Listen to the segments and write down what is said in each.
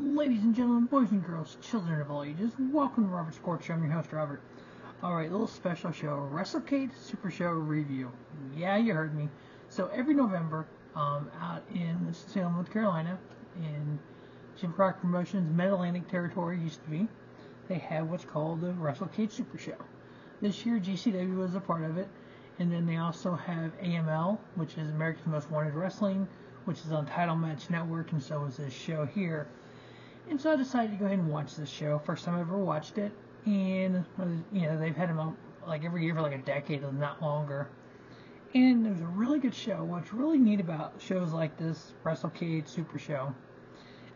Ladies and gentlemen, boys and girls, children of all ages, welcome to Robert's Sports Show. I'm your host, Robert. Alright, little special show, WrestleCade SuperShow review. Yeah, you heard me. So every November, out in Winston-Salem, North Carolina, in Jim Crockett Promotions Mid-Atlantic territory used to be, they have what's called the WrestleCade SuperShow. This year, GCW was a part of it, and then they also have AML, which is America's Most Wanted Wrestling, which is on Title Match Network, and so is this show here. And so I decided to go ahead and watch this show. First time I ever watched it, and they've had them on like every year for like a decade, if not longer. And it was a really good show. What's really neat about shows like this, WrestleCade SuperShow,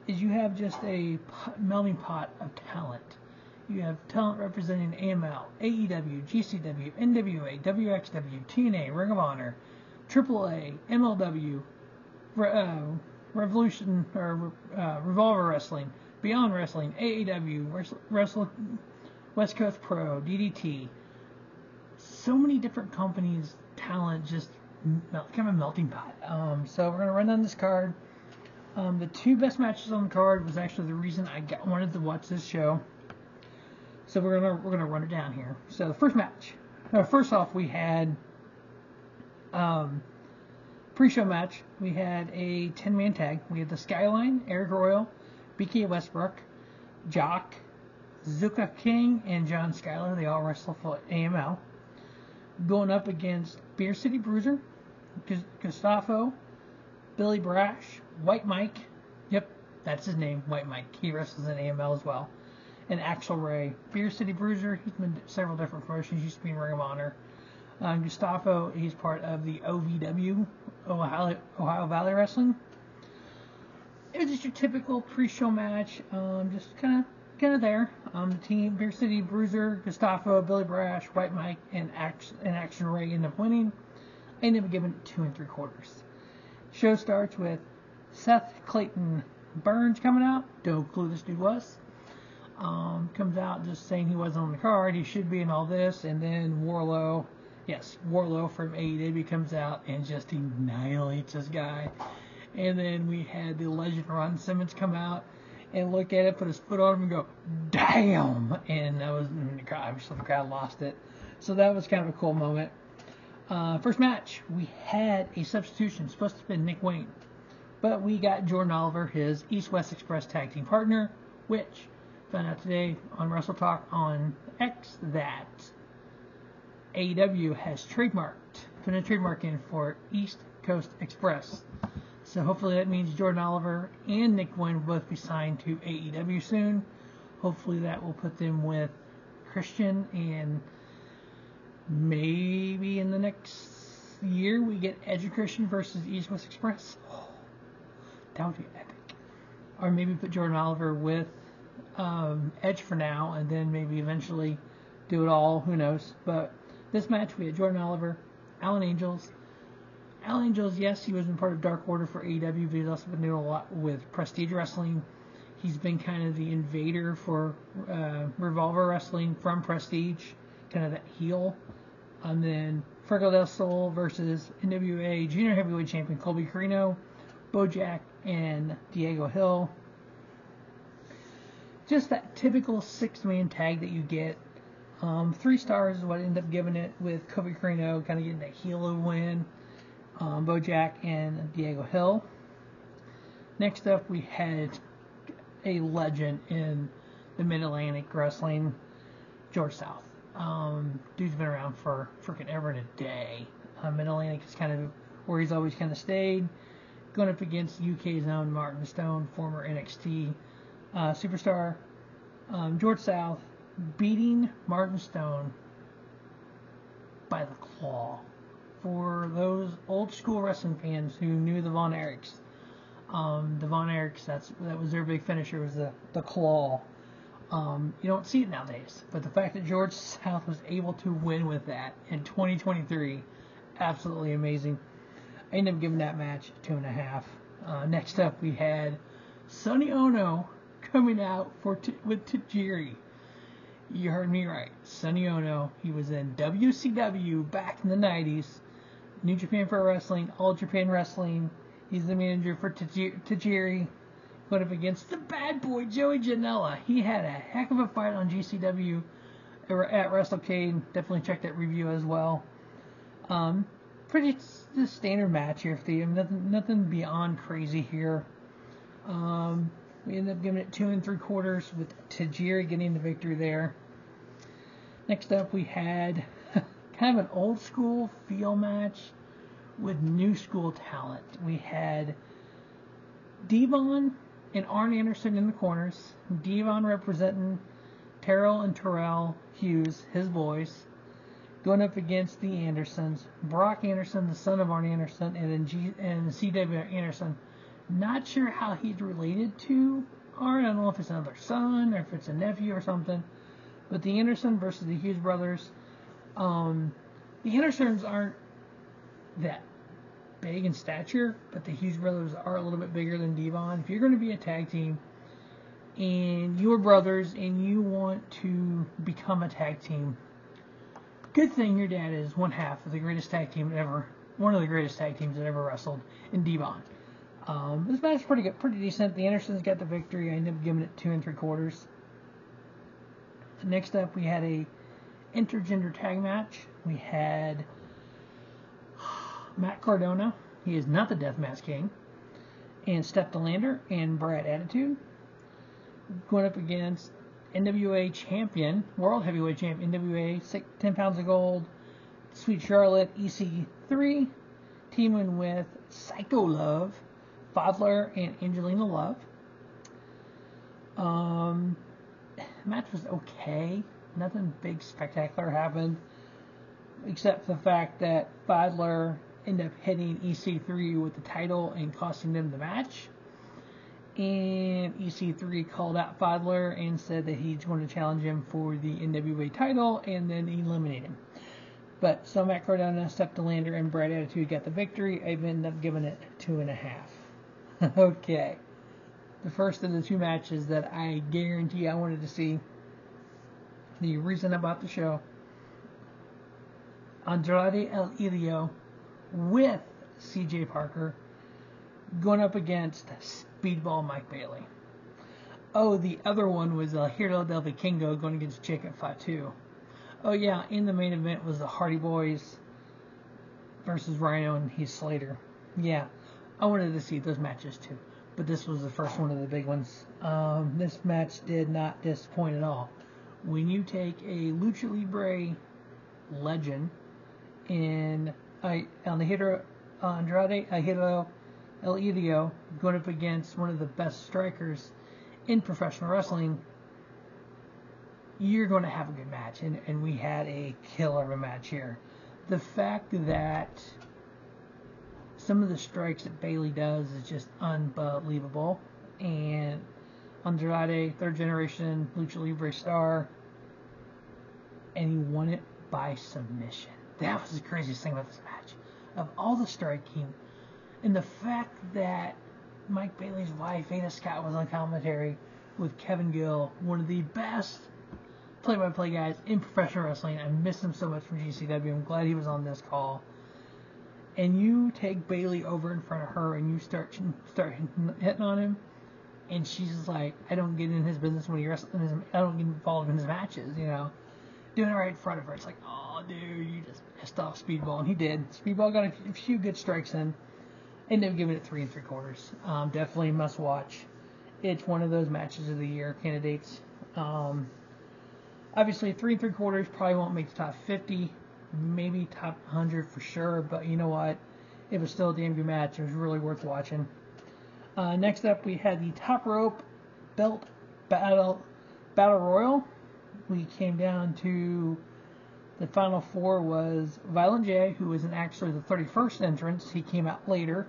is you have just a melting pot of talent. You have talent representing AML, AEW, GCW, NWA, WXW, TNA, Ring of Honor, AAA, MLW, Revolution or Revolver Wrestling, Beyond Wrestling, AEW, West Coast Pro, DDT. So many different companies, talent, just kind of a melting pot. So we're gonna run down this card. The two best matches on the card was actually the reason I wanted to watch this show. So we're gonna run it down here. So the first match. First off, we had pre-show match. We had a 10-man tag. We had the Skyline, Arik Royal, BK Westbrook, Jock, Zuka King, and John Skyler. They all wrestle for AML. Going up against Beer City Bruiser, Gustavo, Billy Brash, White Mike. Yep, that's his name, White Mike. He wrestles in AML as well. And Axel Ray. Beer City Bruiser, he's been several different promotions. Used to be in Ring of Honor. Gustavo, he's part of the OVW, Ohio Valley Wrestling. It was just your typical pre-show match, just kind of there. The team, Beer City Bruiser, Gustavo, Billy Brash, White Mike, and Action Ray end up winning. I ended up giving it 2 3/4. Show starts with Seth Clayton Burns coming out. Don't clue this dude was. Comes out just saying he wasn't on the card, he should be in all this, and then Warlow from AEW comes out and just annihilates this guy. And then we had the legend Ron Simmons come out and look at it, put his foot on him and go, damn! And that was, obviously the crowd lost it. So that was kind of a cool moment. First match, we had a substitution, supposed to have been Nick Wayne. But we got Jordan Oliver, his East-West Express tag team partner, which found out today on Wrestle Talk on X that AEW has put a trademark in for East Coast Express. So hopefully that means Jordan Oliver and Nick Wayne will both be signed to AEW soon. Hopefully that will put them with Christian, and maybe in the next year we get Edge and Christian versus East West Express. Oh, that would be epic. Or maybe put Jordan Oliver with Edge for now, and then maybe eventually do it all. Who knows? But this match, we had Jordan Oliver, Alan Angels. Alan Angels, yes, he was in part of Dark Order for AEW, but he's also been doing a lot with Prestige Wrestling. He's been kind of the invader for Revolver Wrestling from Prestige, kind of that heel. And then Fergal del Sol versus NWA Junior Heavyweight Champion Colby Corino, BoJack, and Diego Hill. Just that typical 6-man tag that you get. 3 stars is what I ended up giving it, with Colby Corino kind of getting that heel win. BoJack and Diego Hill. Next up, we had a legend in the Mid-Atlantic wrestling, George South. Dude's been around for freaking ever and a day. Mid-Atlantic is kind of where he's always kind of stayed. Going up against UK's own Martin Stone, former NXT superstar. George South beating Martin Stone by the claw. For those old school wrestling fans who knew the Von Erichs, that was their big finisher, was the claw. You don't see it nowadays, but the fact that George South was able to win with that in 2023, absolutely amazing. I ended up giving that match 2.5. Next up, we had Sonny Ono coming out with Taijiri. You heard me right. Sonny Ono. He was in WCW back in the 90s. New Japan Pro Wrestling, All Japan Wrestling. He's the manager for Taijiri. going up against the bad boy, Joey Janella. He had a heck of a fight on GCW at WrestleCade. Definitely check that review as well. Pretty standard match here for you. Nothing beyond crazy here. We ended up giving it 2 3/4 with Taijiri getting the victory there. Next up, we had kind of an old school feel match with new school talent. We had Devon and Arn Anderson in the corners. Devon representing Terrell and Terrell Hughes, his boys, going up against the Andersons. Brock Anderson, the son of Arn Anderson, and C.W. Anderson. Not sure how he's related to Arn. I don't know if it's another son or if it's a nephew or something. But the Anderson versus the Hughes brothers. The Andersons aren't that big in stature, but the Hughes brothers are a little bit bigger than Devon. If you're going to be a tag team and you're brothers and you want to become a tag team, good thing your dad is one half of the greatest tag team ever, one of the greatest tag teams that ever wrestled in Devon. This match is pretty good, pretty decent. The Andersons got the victory. I ended up giving it 2 3/4. Next up, we had a intergender tag match. We had Matt Cardona. He is not the Deathmatch King. And Steph DeLander and Brad Attitude going up against NWA champion, World Heavyweight Champion, NWA, 10 pounds of gold, Sweet Charlotte, ECIII, teaming with Psycho Love, Fodder, and Angelina Love. Match was okay. Nothing big spectacular happened, except for the fact that Fodder ended up hitting EC3 with the title and costing them the match. And EC3 called out Fodder and said that he's going to challenge him for the NWA title and then eliminate him. But so Matt Cardona, Steph DeLander, and Brad Attitude got the victory. I've ended up giving it 2.5. Okay. The first of the 2 matches that I guarantee I wanted to see. The reason about the show. Andrade El Idolo with CJ Parker going up against Speedball Mike Bailey. Oh, the other one was Hijo del Vikingo going against Jacob Fatu. Oh yeah, in the main event was the Hardy Boys versus Rhino and Heath Slater. Yeah, I wanted to see those matches too, but this was the first one of the big ones. This match did not disappoint at all. When you take a Lucha Libre legend in Andrade Hijo El Idolo going up against one of the best strikers in professional wrestling, you're going to have a good match. And we had a killer of a match here. The fact that some of the strikes that Bailey does is just unbelievable. And Andrade, 3rd generation Lucha Libre star, and he won it by submission. That was the craziest thing about this match. Of all the striking, and the fact that Mike Bailey's wife, Ada Scott, was on commentary with Kevin Gill, one of the best play-by-play guys in professional wrestling. I miss him so much from GCW. I'm glad he was on this call. And you take Bailey over in front of her and you start hitting on him, and she's just like, I don't get in his business when he wrestles. I don't get involved in his matches, you know. Doing it right in front of her. It's like, oh, dude, you just pissed off Speedball. And he did. Speedball got a few good strikes in. Ended up giving it 3 3/4. Definitely must watch. It's one of those matches of the year candidates. Obviously, 3 3/4 probably won't make the top 50. Maybe top 100 for sure. But you know what? It was still a damn good match. It was really worth watching. Next up, we had the top rope belt battle royal. We came down to the final 4 was Violent J, who was actually the 31st entrance. He came out later.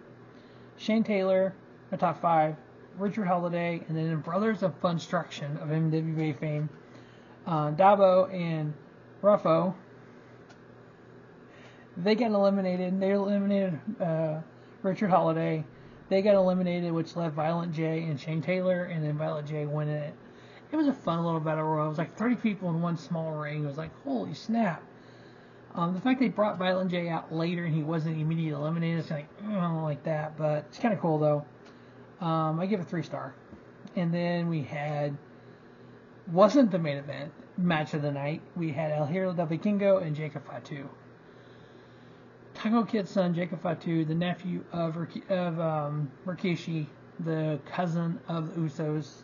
Shane Taylor, the top 5. Richard Holiday, and then Brothers of Funstruction of NWA fame. Dabo and Ruffo. They got eliminated. They eliminated Richard Holiday. They got eliminated, which left Violent J and Shane Taylor, and then Violent J winning it. It was a fun little battle royal. It was like 30 people in one small ring. It was like, holy snap. The fact they brought Violent J out later and he wasn't immediately eliminated, it's like, I don't like that, but it's kind of cool though. I give it 3-star. And then we had, wasn't the main event, match of the night. We had El Hero del Vikingo and Jacob Fatu. Tango Kid's son, Jacob Fatu, the nephew of Rikishi, the cousin of the Usos.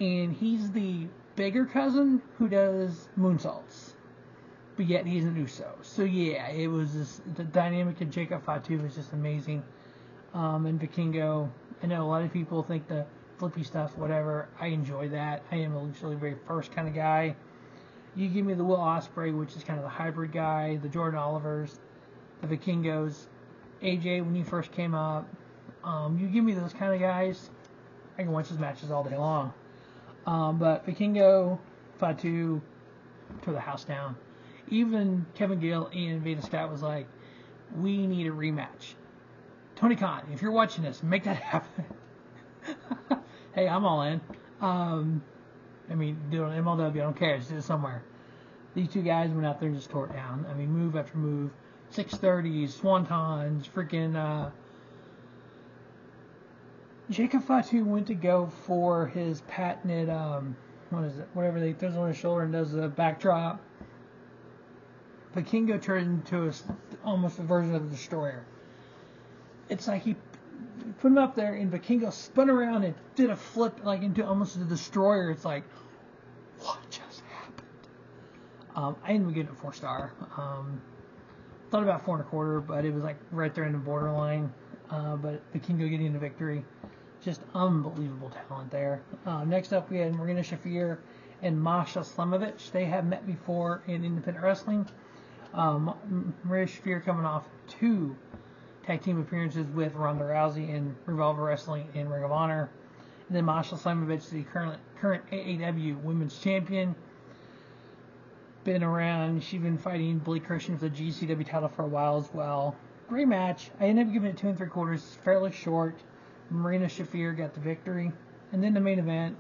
And he's the bigger cousin who does moonsaults. But yet he's an Uso. So yeah, it was just, the dynamic of Jacob Fatu was just amazing. And Vikingo, I know a lot of people think the flippy stuff, whatever. I enjoy that. I am a Lucha Libre first kind of guy. You give me the Will Ospreay, which is kind of the hybrid guy, the Jordan Olivers, the Vikingos, AJ when he first came up. You give me those kind of guys, I can watch his matches all day long. But Vikingo, Fatu, tore the house down. Even Kevin Gill and Veda Scott was like, we need a rematch. Tony Khan, if you're watching this, make that happen. Hey, I'm all in. I mean, do it on MLW, I don't care. Just do it somewhere. These two guys went out there and just tore it down. I mean, move after move. 630s, swantons, freaking... Jacob Fatu went to go for his patented, what is it? Whatever they throws on his shoulder and does the backdrop. Vikingo turned into almost a version of the Destroyer. It's like he put him up there and Vikingo spun around and did a flip like into almost a Destroyer. It's like, what just happened? I ended up getting a 4-star. Thought about 4 1/4, but it was like right there in the borderline. But Vikingo getting the victory. Just unbelievable talent there. Next up, we had Marina Shafir and Masha Slamovich. They have met before in independent wrestling. Marina Shafir coming off 2 tag team appearances with Ronda Rousey in Revolver Wrestling and Ring of Honor. And then Masha Slamovich, the current AAW Women's Champion. Been around. She's been fighting Blake Christian for the GCW title for a while as well. Great match. I ended up giving it 2 3/4. Fairly short. Marina Shafir got the victory. And then the main event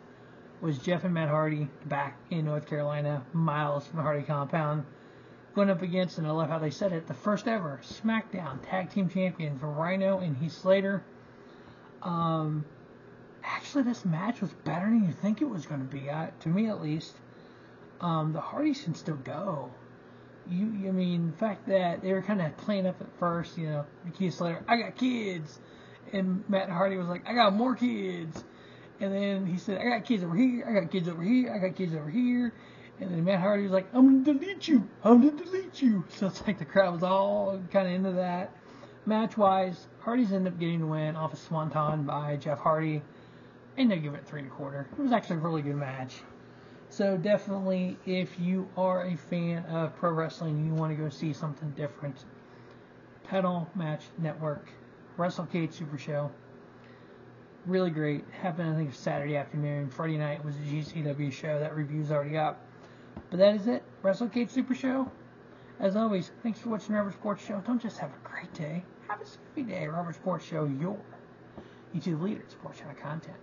was Jeff and Matt Hardy back in North Carolina, miles from the Hardy compound, going up against, and I love how they said it, the first ever SmackDown Tag Team Champions for Rhino and Heath Slater. Actually, this match was better than you think it was going to be, to me at least. The Hardys can still go. I mean, the fact that they were kind of playing up at first, Heath Slater, I got kids. And Matt Hardy was like, I got more kids. And then he said, I got kids over here, I got kids over here, I got kids over here. And then Matt Hardy was like, I'm going to delete you. I'm going to delete you. So it's like the crowd was all kind of into that. Match-wise, Hardy's ended up getting the win off a swanton by Jeff Hardy. And they give it 3 1/4. It was actually a really good match. So definitely, if you are a fan of pro wrestling and you want to go see something different, Title Match Network, WrestleCade SuperShow, really great. Happened, I think, Saturday afternoon. Friday night was a GCW show. That review's already up. But that is it. WrestleCade SuperShow. As always, thanks for watching Robert Sports Show. Don't just have a great day. Have a sweet day. Robert Sports Show, your YouTube leader in sports channel content.